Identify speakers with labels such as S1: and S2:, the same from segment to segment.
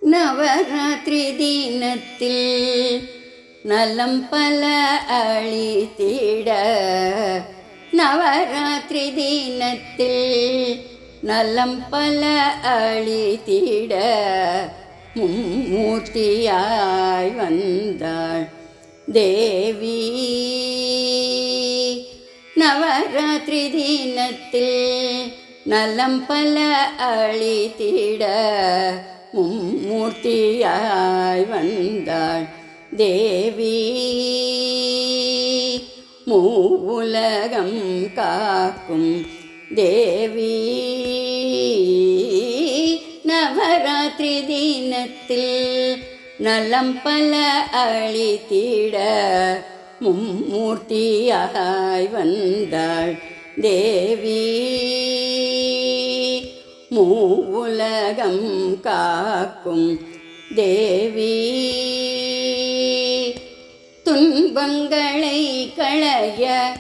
S1: நவராத்திரி தினத்தில் நலம் பல அளித்திட, நவராத்திரி தினத்தில் நலம் பல அளித்திட மும்மூர்த்தியாய் வந்தாள் தேவி. நவராத்திரி தினத்தில் நலம் பல அளித்திட மும்மூர்த்தியாய் வந்தாள் தேவி. மூவுலகம் காக்கும் தேவி. நவராத்திரி தினத்தில் நலம் பல அளித்திட மும்மூர்த்தியாய் வந்தாள் தேவி. மூவுலகம் காக்கும் தேவி. துன்பங்களை களைய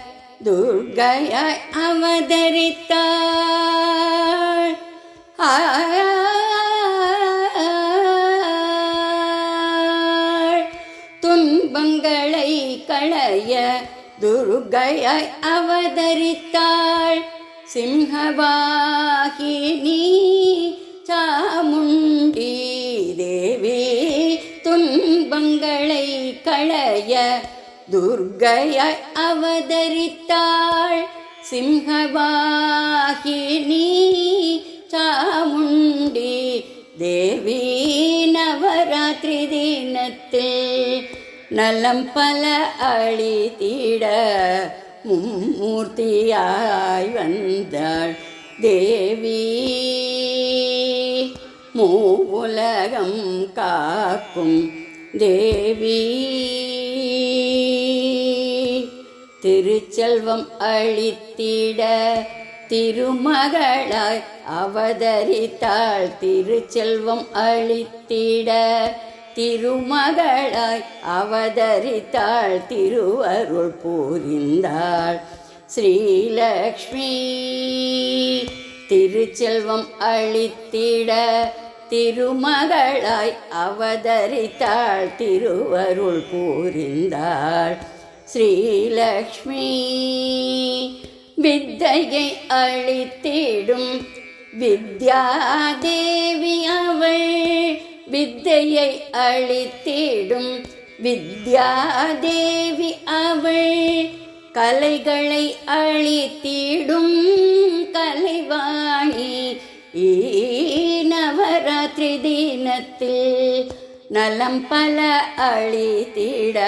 S1: துர்க்கையாய் அவதரித்தாள். துன்பங்களை களைய துர்க்கையாய் அவதரித்தாள். சிம்ஹவாகினி சாமுண்டி தேவி. துன்பங்களை களைய துர்க்கையாய் அவதரித்தாள். சிம்ஹவாகினி சாமுண்டி தேவி. நவராத்திரி தினத்தில் நலம் பல அளித்திட மும்மூர்த்தியாய் வந்தாள் தேவி. மூவுலகம் காக்கும் தேவி. திருச்செல்வம் அளித்திட திருமகளாய் அவதரித்தாள். திருச்செல்வம் அளித்திட திருமகளாய் அவதரித்தாள். திருவருள் புரிந்தாள் ஸ்ரீலக்ஷ்மி. திருச்செல்வம் அளித்திட திருமகளாய் அவதரித்தாள். திருவருள் புரிந்தாள் ஸ்ரீலக்ஷ்மி. வித்தையை அளித்திடும் வித்யாதேவி அவள். வித்தையை அளித்திடும் வித்யாதேவி அவள். கலைகளை அளித்திடும் கலைவாணி. நவராத்திரி தினத்தில் நலம் பல அளித்திட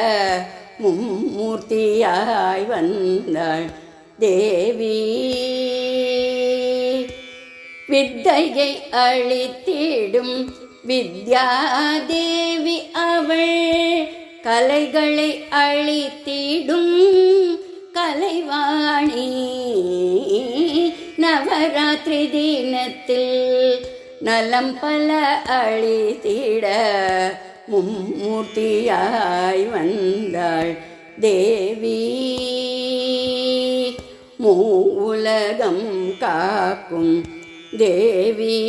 S1: மும்மூர்த்தியாய் வந்தாள் தேவி. வித்தையை அளித்திடும் வித்யாதேவி அவள். கலைகளை அளித்திடும் கலைவாணி. நவராத்திரி தினத்தில் நலம் பல அளித்திட மும்மூர்த்தியாய் வந்தாள் தேவி. மூவுலகம் காக்கும் தேவி.